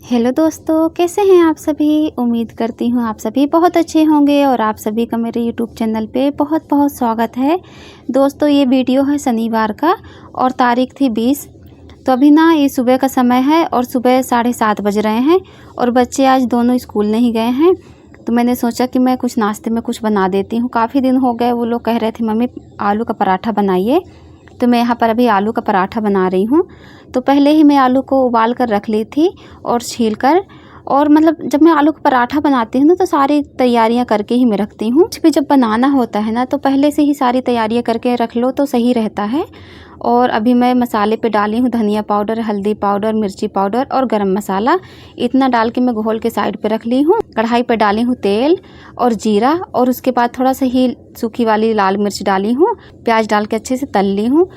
Hello दोस्तों, कैसे हैं आप सभी। उम्मीद करती हूँ आप सभी बहुत अच्छे होंगे और आप सभी का मेरे यूट्यूब चैनल पे बहुत बहुत स्वागत है। दोस्तों ये वीडियो है शनिवार का और तारीख थी 20। तो अभी ना ये सुबह का समय है और सुबह 7:30 बज रहे हैं और बच्चे आज दोनों स्कूल नहीं गए हैं। तो मैंने सोचा कि मैं कुछ नाश्ते में कुछ बना देती हूँ। काफ़ी दिन हो गए वो लोग कह रहे थे मम्मी आलू का पराठा बनाइए, तो मैं यहाँ पर अभी आलू का पराठा बना रही हूँ। तो पहले ही मैं आलू को उबाल कर रख ली थी और छील कर, और मतलब जब मैं आलू का पराठा बनाती हूँ ना तो सारी तैयारियाँ करके ही मैं रखती हूँ। कुछ भी जब बनाना होता है ना तो पहले से ही सारी तैयारियाँ करके रख लो तो सही रहता है। और अभी मैं मसाले पे डाली हूँ धनिया पाउडर, हल्दी पाउडर, मिर्ची पाउडर और गरम मसाला। इतना डाल के मैं घोल के साइड पे रख ली हूँ। कढ़ाई पे डाली हूँ तेल और जीरा, और उसके बाद थोड़ा सा ही सूखी वाली लाल मिर्च डाली हूँ। प्याज डाल के अच्छे से तल ली हूँ,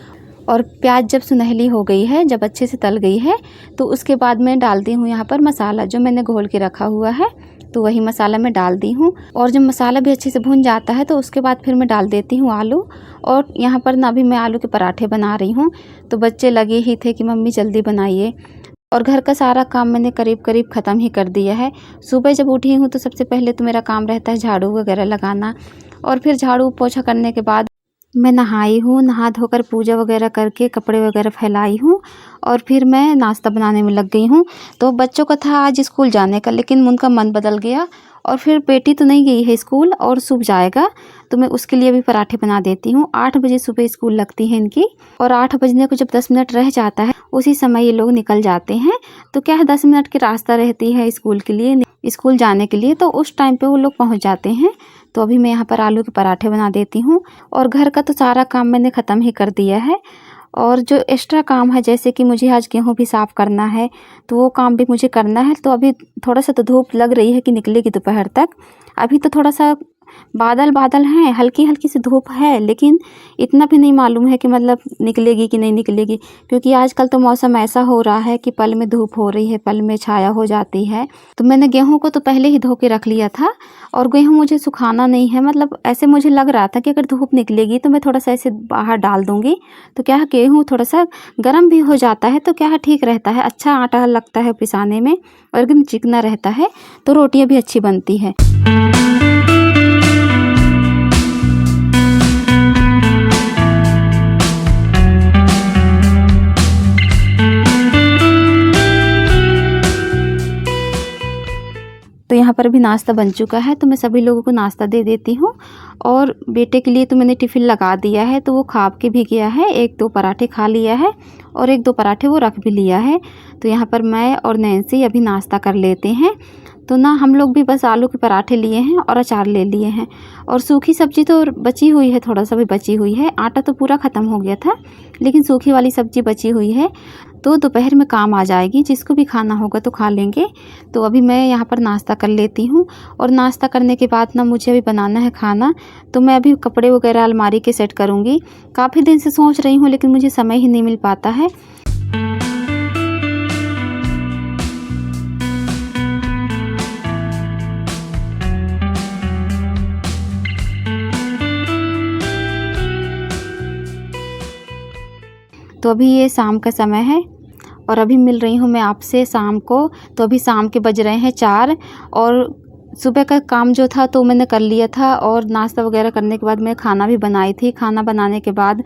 और प्याज जब सुनहली हो गई है, जब अच्छे से तल गई है, तो उसके बाद मैं डालती हूँ यहाँ पर मसाला जो मैंने घोल के रखा हुआ है। तो वही मसाला मैं डाल दी हूँ, और जब मसाला भी अच्छे से भुन जाता है तो उसके बाद फिर मैं डाल देती हूँ आलू। और यहाँ पर ना अभी मैं आलू के पराठे बना रही हूँ। तो बच्चे लगे ही थे कि मम्मी जल्दी बनाइए, और घर का सारा काम मैंने करीब करीब ख़त्म ही कर दिया है। सुबह जब उठी हूँ तो सबसे पहले तो मेरा काम रहता है झाड़ू वगैरह लगाना, और फिर झाड़ू पोछा करने के बाद मैं नहाई हूँ। नहा धोकर पूजा वगैरह करके कपड़े वगैरह फैलाई हूँ, और फिर मैं नाश्ता बनाने में लग गई हूँ। तो बच्चों का था आज स्कूल जाने का, लेकिन उनका मन बदल गया, और फिर बेटी तो नहीं गई है स्कूल और सुबह जाएगा, तो मैं उसके लिए भी पराठे बना देती हूँ। 8 बजे सुबह स्कूल लगती है इनकी, और 8 बजने को जब 10 मिनट रह जाता है उसी समय ये लोग निकल जाते हैं। तो क्या है 10 मिनट की रास्ता रहती है स्कूल के लिए, स्कूल जाने के लिए, तो उस टाइम पे वो लोग पहुँच जाते हैं। तो अभी मैं यहाँ पर आलू के पराठे बना देती हूँ, और घर का तो सारा काम मैंने ख़त्म ही कर दिया है। और जो एक्स्ट्रा काम है, जैसे कि मुझे आज गेहूँ भी साफ़ करना है, तो वो काम भी मुझे करना है। तो अभी थोड़ा सा तो धूप लग रही है कि निकलेगी दोपहर तक। अभी तो थोड़ा सा बादल बादल हैं, हल्की हल्की सी धूप है, लेकिन इतना भी नहीं मालूम है कि मतलब निकलेगी कि नहीं निकलेगी, क्योंकि आजकल तो मौसम ऐसा हो रहा है कि पल में धूप हो रही है, पल में छाया हो जाती है। तो मैंने गेहूं को तो पहले ही धो के रख लिया था, और गेहूं मुझे सुखाना नहीं है। मतलब ऐसे मुझे लग रहा था कि अगर धूप निकलेगी तो मैं थोड़ा सा ऐसे बाहर डाल दूँगी, तो क्या है गेहूँ थोड़ा सा गर्म भी हो जाता है, तो क्या है ठीक रहता है, अच्छा आटा लगता है पिसाने में, और एकदम चिकना रहता है, तो रोटियाँ भी अच्छी बनती है। तो यहाँ पर अभी नाश्ता बन चुका है, तो मैं सभी लोगों को नाश्ता दे देती हूँ। और बेटे के लिए तो मैंने टिफ़िन लगा दिया है, तो वो खा के भी गया है। 1-2 पराठे खा लिया है, और 1-2 पराठे वो रख भी लिया है। तो यहाँ पर मैं और नैन्सी अभी नाश्ता कर लेते हैं। तो ना हम लोग भी बस आलू के पराठे लिए हैं और अचार ले लिए हैं, और सूखी सब्ज़ी तो बची हुई है, थोड़ा सा भी बची हुई है। आटा तो पूरा ख़त्म हो गया था, लेकिन सूखी वाली सब्ज़ी बची हुई है, तो दोपहर में काम आ जाएगी। जिसको भी खाना होगा तो खा लेंगे। तो अभी मैं यहाँ पर नाश्ता कर लेती हूँ, और नाश्ता करने के बाद ना मुझे अभी बनाना है खाना। तो मैं अभी कपड़े वगैरह अलमारी के सेट करूँगी। काफ़ी दिन से सोच रही हूँ, लेकिन मुझे समय ही नहीं मिल पाता है। तो अभी ये शाम का समय है, और अभी मिल रही हूँ मैं आपसे शाम को। तो अभी शाम के बज रहे हैं 4, और सुबह का काम जो था तो मैंने कर लिया था, और नाश्ता वगैरह करने के बाद मैं खाना भी बनाई थी। खाना बनाने के बाद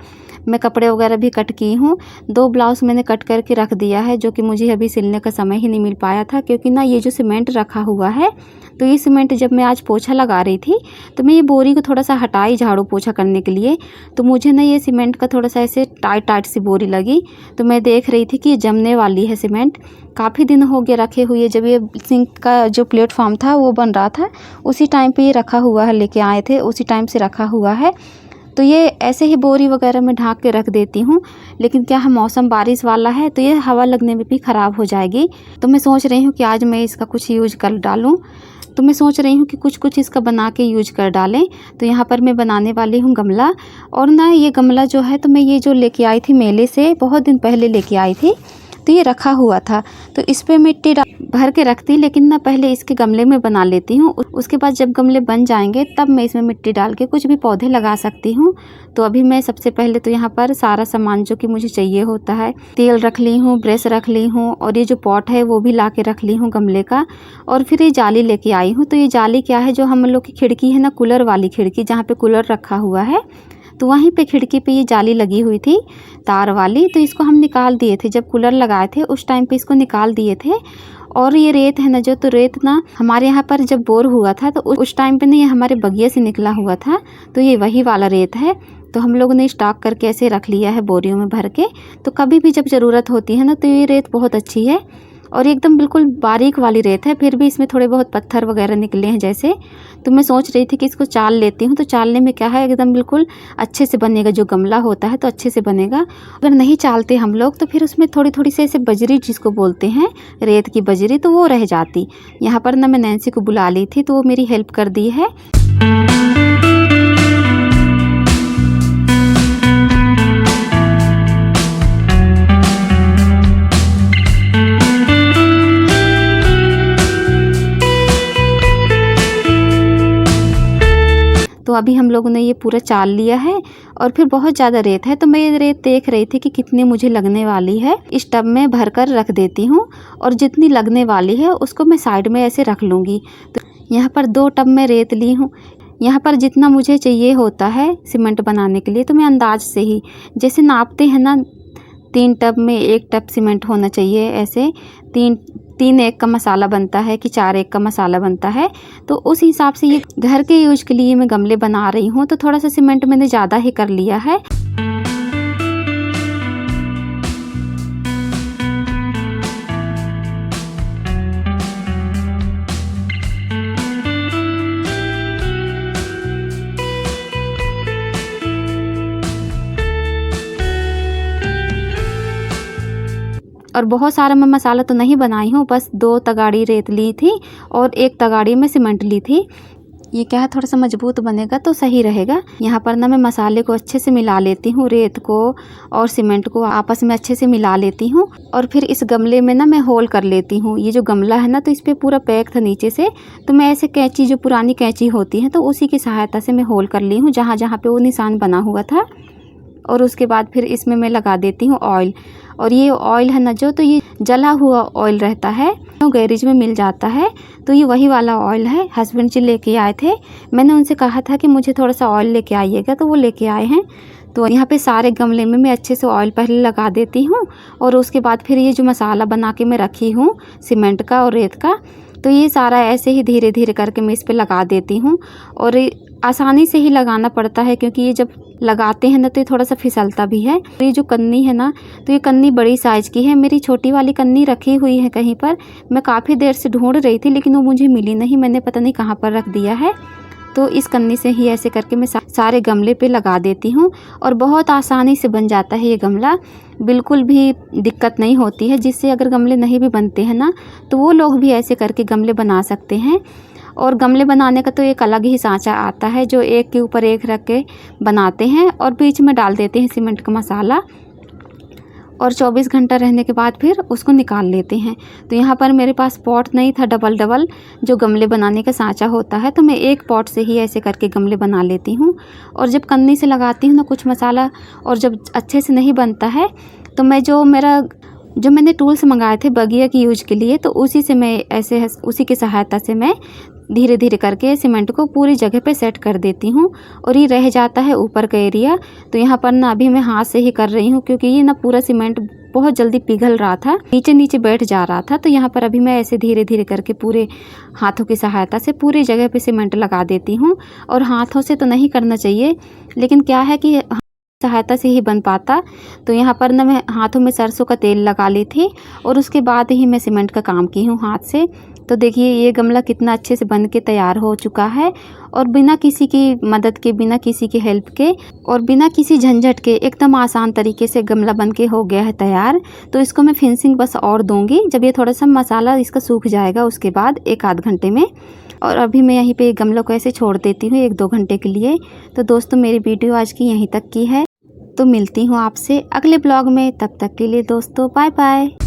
मैं कपड़े वगैरह भी कट की हूँ। 2 ब्लाउज़ मैंने कट करके रख दिया है, जो कि मुझे अभी सिलने का समय ही नहीं मिल पाया था, क्योंकि ना ये जो सीमेंट रखा हुआ है, तो ये सीमेंट जब मैं आज पोछा लगा रही थी तो मैं ये बोरी को थोड़ा सा हटाई झाड़ू पोछा करने के लिए, तो मुझे ना ये सीमेंट का थोड़ा सा ऐसे टाइट टाइट सी बोरी लगी। तो मैं देख रही थी कि ये जमने वाली है सीमेंट। काफ़ी दिन हो गए रखे हुए, जब ये सिंक का जो प्लेटफॉर्म था वो बन रहा था उसी टाइम पे ये रखा हुआ है, लेके आए थे उसी टाइम से रखा हुआ है। तो ये ऐसे ही बोरी वगैरह में ढाँक के रख देती हूँ, लेकिन क्या है मौसम बारिश वाला है, तो ये हवा लगने में भी ख़राब हो जाएगी। तो मैं सोच रही हूँ कि आज मैं इसका कुछ यूज़ कर डालूँ। तो मैं सोच रही हूँ कि कुछ इसका बना के यूज कर डालें। तो यहाँ पर मैं बनाने वाली हूँ गमला, और ना ये गमला जो है तो मैं ये जो लेके आई थी मेले से, बहुत दिन पहले लेके आई थी। तो ये रखा हुआ था, तो इस पे मिट्टी भर के रखती, लेकिन ना पहले इसके गमले में बना लेती हूँ। उसके बाद जब गमले बन जाएंगे तब मैं इसमें मिट्टी डाल के कुछ भी पौधे लगा सकती हूँ। तो अभी मैं सबसे पहले तो यहाँ पर सारा सामान जो कि मुझे चाहिए होता है, तेल रख ली हूँ, ब्रश रख ली हूँ, और ये जो पॉट है वो भी ला के रख ली हूँ गमले का। और फिर ये जाली लेके आई हूँ। तो ये जाली क्या है, जो हम लोग की खिड़की है ना, कूलर वाली खिड़की, जहाँ पे कूलर रखा हुआ है, तो वहीं पे खिड़की पे ये जाली लगी हुई थी तार वाली। तो इसको हम निकाल दिए थे, जब कूलर लगाए थे उस टाइम पे इसको निकाल दिए थे। और ये रेत है ना जो, तो रेत ना हमारे यहाँ पर जब बोर हुआ था तो उस टाइम पे ना ये हमारे बगिया से निकला हुआ था, तो ये वही वाला रेत है। तो हम लोगों ने स्टॉक करके ऐसे रख लिया है बोरियों में भर के, तो कभी भी जब ज़रूरत होती है ना तो ये रेत बहुत अच्छी है। और एकदम बिल्कुल बारीक वाली रेत है, फिर भी इसमें थोड़े बहुत पत्थर वगैरह निकले हैं जैसे। तो मैं सोच रही थी कि इसको चाल लेती हूँ, तो चालने में क्या है, एकदम बिल्कुल अच्छे से बनेगा। जो गमला होता है तो अच्छे से बनेगा। अगर नहीं चालते हम लोग तो फिर उसमें थोड़ी थोड़ी से ऐसे बजरी, जिसको बोलते हैं रेत की बजरी, तो वो रह जाती। यहाँ पर ना मैं नैन्सी को बुला ली थी, तो वो मेरी हेल्प कर दी है। तो अभी हम लोगों ने ये पूरा चाल लिया है। और फिर बहुत ज़्यादा रेत है, तो मैं ये रेत देख रही थी कि कितनी मुझे लगने वाली है। इस टब में भर कर रख देती हूँ, और जितनी लगने वाली है उसको मैं साइड में ऐसे रख लूँगी। तो यहाँ पर 2 टब में रेत ली हूँ। यहाँ पर जितना मुझे चाहिए होता है सीमेंट बनाने के लिए, तो मैं अंदाज से ही, जैसे नापते हैं ना, 3 टब में 1 टब सीमेंट होना चाहिए, ऐसे 3 एक का मसाला बनता है कि 4 एक का मसाला बनता है। तो उस हिसाब से ये घर के यूज के लिए मैं गमले बना रही हूँ, तो थोड़ा सा सीमेंट मैंने ज़्यादा ही कर लिया है। और बहुत सारा मैं मसाला तो नहीं बनाई हूँ, बस 2 तगाड़ी रेत ली थी और 1 तगाड़ी में सीमेंट ली थी। ये क्या है, थोड़ा सा मजबूत बनेगा तो सही रहेगा। यहाँ पर ना मैं मसाले को अच्छे से मिला लेती हूँ, रेत को और सीमेंट को आपस में अच्छे से मिला लेती हूँ। और फिर इस गमले में ना मैं होल कर लेती हूँ। ये जो गमला है ना, तो इस पर पूरा पैक था नीचे से, तो मैं ऐसे कैंची, जो पुरानी कैंची होती है, तो उसी की सहायता से मैं होल कर ली हूँ जहाँ जहाँ पे वो निशान बना हुआ था। और उसके बाद फिर इसमें मैं लगा देती हूँ ऑयल। और ये ऑयल है ना जो, तो ये जला हुआ ऑयल रहता है, तो गैरेज में मिल जाता है। तो ये वही वाला ऑयल है। हस्बैंड जी लेके आए थे, मैंने उनसे कहा था कि मुझे थोड़ा सा ऑयल लेके आइएगा, तो वो लेके आए हैं। तो यहाँ पे सारे गमले में मैं अच्छे से ऑयल पहले लगा देती हूँ, और उसके बाद फिर ये जो मसाला बना के मैं रखी हूँ सीमेंट का और रेत का, तो ये सारा ऐसे ही धीरे धीरे करके मैं इस पर लगा देती हूँ। और आसानी से ही लगाना पड़ता है, क्योंकि ये जब लगाते हैं ना तो ये थोड़ा सा फिसलता भी है। ये जो कन्नी है ना, तो ये कन्नी बड़ी साइज़ की है। मेरी छोटी वाली कन्नी रखी हुई है कहीं पर, मैं काफ़ी देर से ढूंढ रही थी, लेकिन वो मुझे मिली नहीं, मैंने पता नहीं कहाँ पर रख दिया है। तो इस कन्नी से ही ऐसे करके मैं सारे गमले पे लगा देती हूँ, और बहुत आसानी से बन जाता है ये गमला, बिल्कुल भी दिक्कत नहीं होती है। जिससे अगर गमले नहीं भी बनते हैं ना, तो वो लोग भी ऐसे करके गमले बना सकते हैं। और गमले बनाने का तो एक अलग ही सांचा आता है, जो एक के ऊपर एक रख के बनाते हैं, और बीच में डाल देते हैं सीमेंट का मसाला, और 24 घंटा रहने के बाद फिर उसको निकाल लेते हैं। तो यहाँ पर मेरे पास पॉट नहीं था डबल जो गमले बनाने का सांचा होता है, तो मैं एक पॉट से ही ऐसे करके गमले बना लेती हूँ। और जब कन्नी से लगाती हूँ ना कुछ मसाला, और जब अच्छे से नहीं बनता है, तो मैं जो मैंने टूल्स मंगाए थे बगिया की यूज के लिए, तो उसी से मैं ऐसे उसी की सहायता से मैं धीरे धीरे करके सीमेंट को पूरी जगह पे सेट कर देती हूँ। और ये रह जाता है ऊपर का एरिया, तो यहाँ पर ना अभी मैं हाथ से ही कर रही हूँ, क्योंकि ये ना पूरा सीमेंट बहुत जल्दी पिघल रहा था, नीचे नीचे बैठ जा रहा था। तो यहाँ पर अभी मैं ऐसे धीरे धीरे करके पूरे हाथों की सहायता से पूरी जगह पे सीमेंट लगा देती हूँ। और हाथों से तो नहीं करना चाहिए, लेकिन क्या है कि सहायता से ही बन पाता। तो यहाँ पर ना मैं हाथों में सरसों का तेल लगा ली थी, और उसके बाद ही मैं सीमेंट का काम की हूँ हाथ से। तो देखिए ये गमला कितना अच्छे से बन के तैयार हो चुका है, और बिना किसी की मदद के, बिना किसी की हेल्प के, और बिना किसी झंझट के एकदम आसान तरीके से गमला बन के हो गया है तैयार। तो इसको मैं फिनिशिंग बस और दूंगी, जब ये थोड़ा सा मसाला इसका सूख जाएगा उसके बाद 1-8 घंटे में। और अभी मैं यहीं पे गमलों को ऐसे छोड़ देती हूँ 1-2 घंटे के लिए। तो दोस्तों मेरी वीडियो आज की यहीं तक की है, तो मिलती हूँ आपसे अगले ब्लॉग में। तब तक के लिए दोस्तों बाय बाय।